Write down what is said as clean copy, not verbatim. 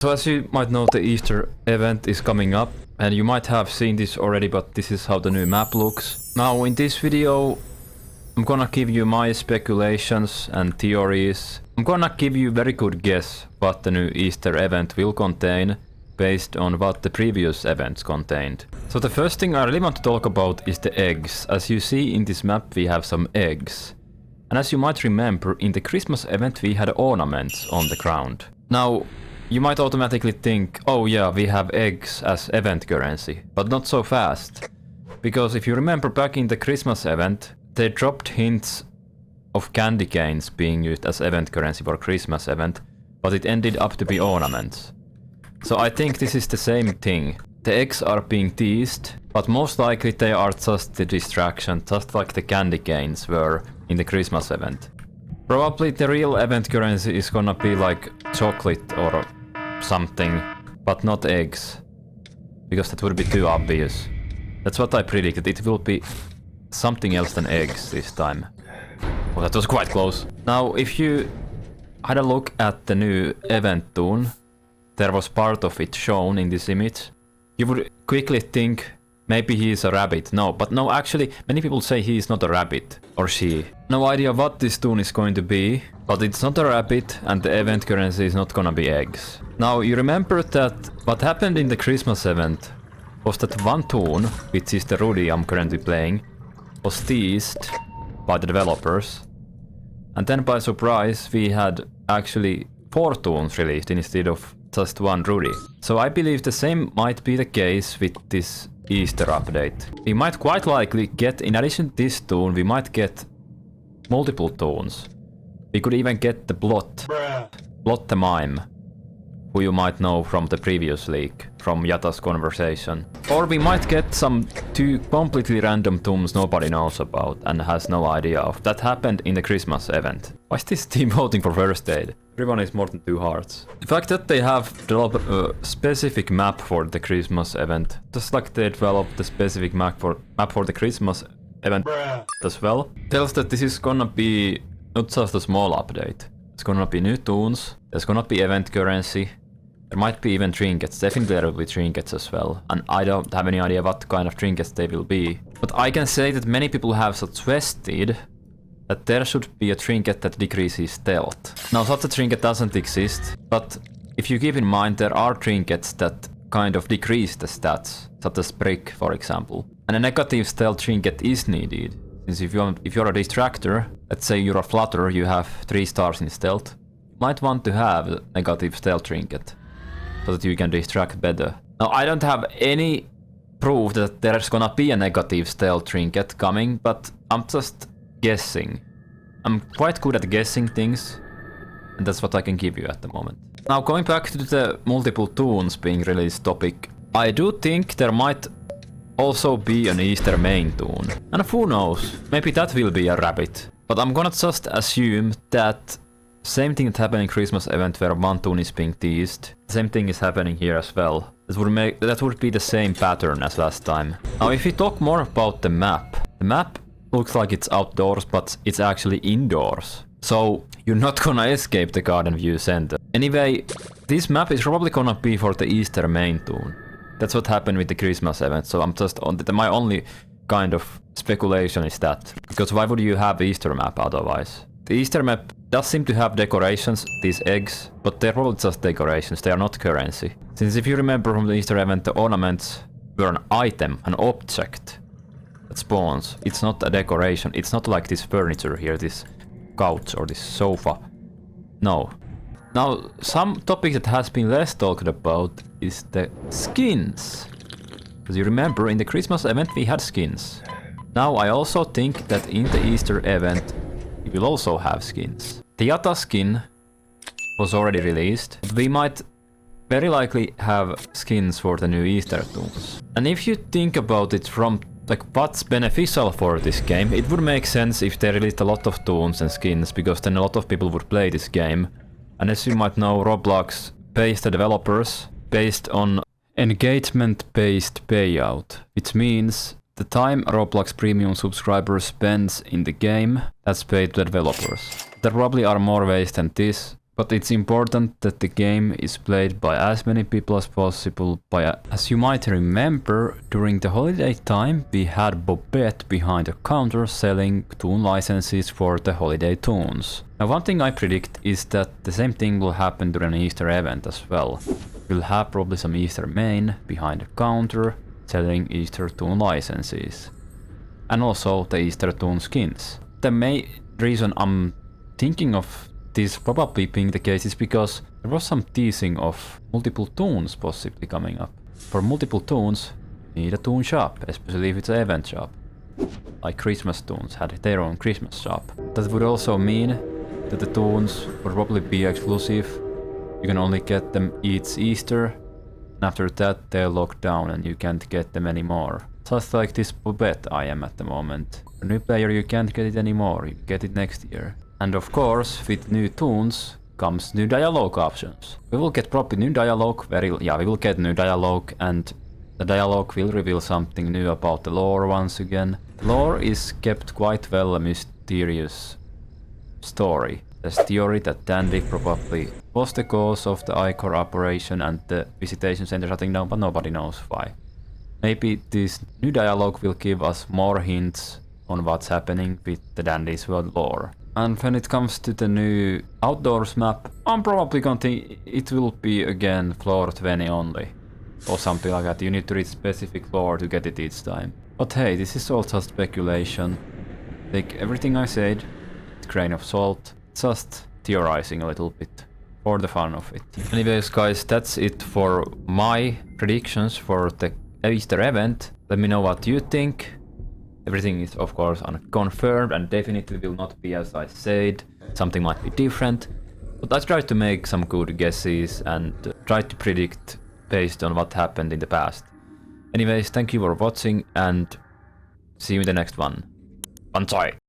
So as you might know, the Easter event is coming up, and you might have seen this already, but this is how the new map looks. Now in this video, I'm gonna give you my speculations and theories. I'm gonna give you a very good guess what the new Easter event will contain, based on what the previous events contained. So the first thing I really want to talk about is the eggs. As you see in this map, we have some eggs. And as you might remember, in the Christmas event we had ornaments on the ground. Now, you might automatically think, oh yeah, we have eggs as event currency, but not so fast. Because if you remember back in the Christmas event, they dropped hints of candy canes being used as event currency for Christmas event, but it ended up to be ornaments. So I think this is the same thing. The eggs are being teased, but most likely they are just the distraction, just like the candy canes were in the Christmas event. Probably the real event currency is gonna be like chocolate or something, but not eggs. Because that would be too obvious. That's what I predicted, it will be something else than eggs this time. Oh, that was quite close. Now, if you had a look at the new event toon, there was part of it shown in this image. You would quickly think maybe he is a rabbit. No, but no, actually many people say he is not a rabbit or she. No idea what this toon is going to be, but it's not a rabbit and the event currency is not gonna be eggs. Now you remember that what happened in the Christmas event was that one toon, which is the Rudy I'm currently playing, was teased by the developers. And then by surprise we had actually 4 toons released instead of just one Rudy. So I believe the same might be the case with this Easter update. We might quite likely get, in addition to this toon, we might get multiple toons. We could even get the Blot the Mime, who you might know from the previous leak, from Yata's conversation. Or we might get some 2 completely random toons nobody knows about and has no idea of. That happened in the Christmas event. Why is this team voting for first aid? Everyone is more than 2 hearts. The fact that they have developed a specific map for the Christmas event, just like they developed the specific map for the Christmas event as well, tells that this is gonna be not just a small update. It's gonna be new toons, there's gonna be event currency, there might be even trinkets, definitely there will be trinkets as well, and I don't have any idea what kind of trinkets they will be. But I can say that many people have suggested that there should be a trinket that decreases stealth. Now such a trinket doesn't exist, but if you keep in mind there are trinkets that kind of decrease the stats, such as brick for example. And a negative stealth trinket is needed, since if you're a distractor, let's say you're a flutter, you have 3 stars in stealth, you might want to have a negative stealth trinket, so that you can distract better. Now I don't have any proof that there's gonna be a negative stealth trinket coming, but I'm just guessing. I'm quite good at guessing things, and that's what I can give you at the moment. Now going back to the multiple toons being released topic, I do think there might also be an Easter main toon. And who knows, maybe that will be a rabbit. But I'm gonna just assume that same thing that happened in Christmas event where one toon is being teased, the same thing is happening here as well. That would be the same pattern as last time. Now if we talk more about the map looks like it's outdoors, but it's actually indoors. So you're not gonna escape the Garden View Center. Anyway, this map is probably gonna be for the Easter main toon. That's what happened with the Christmas event, so I'm just on my only kind of speculation is that. Because why would you have Easter map otherwise? The Easter map does seem to have decorations, these eggs, but they're probably just decorations, they are not currency. Since if you remember from the Easter event, the ornaments were an item, an object that spawns. It's not a decoration, it's not like this furniture here, this couch or this sofa. No. Now, some topic that has been less talked about is the skins. As you remember, in the Christmas event we had skins. Now I also think that in the Easter event we will also have skins. The Yata skin was already released. We might very likely have skins for the new Easter toons. And if you think about it from like what's beneficial for this game, it would make sense if they released a lot of toons and skins, because then a lot of people would play this game. And as you might know, Roblox pays the developers based on engagement-based payout, which means the time Roblox premium subscriber spends in the game, that's paid to the developers. There probably are more ways than this, But it's important that the game is played by as many people as possible. As you might remember, during the holiday time we had Bobette behind the counter selling toon licenses for the holiday toons. Now one thing I predict is that the same thing will happen during an Easter event as well. We'll have probably some Easter main behind the counter selling Easter toon licenses. And also the Easter toon skins. The main reason I'm thinking of this probably being the case is because there was some teasing of multiple toons possibly coming up. For multiple toons, you need a toon shop, especially if it's an event shop. Like Christmas toons had their own Christmas shop. That would also mean that the toons would probably be exclusive. You can only get them each Easter, and after that they're locked down and you can't get them anymore. Just like this Bobette I am at the moment. A new player, you can't get it anymore, you get it next year. And of course, with new toons comes new dialogue options. We will get probably new dialogue, we will get new dialogue, and the dialogue will reveal something new about the lore once again. The lore is kept quite well a mysterious story. There's theory that Dandy probably was the cause of the Icor operation and the visitation center shutting down, but nobody knows why. Maybe this new dialogue will give us more hints on what's happening with the Dandy's world lore. And when it comes to the new outdoors map, I'm probably going to it will be again floor 20 only. Or something like that. You need to reach specific floor to get it each time. But hey, this is all just speculation. Take everything I said with a grain of salt. Just theorizing a little bit. For the fun of it. Anyways guys, that's it for my predictions for the Easter event. Let me know what you think. Everything is of course unconfirmed and definitely will not be as I said. Something might be different. But I tried to make some good guesses and try to predict based on what happened in the past. Anyways, thank you for watching and see you in the next one. Banzai!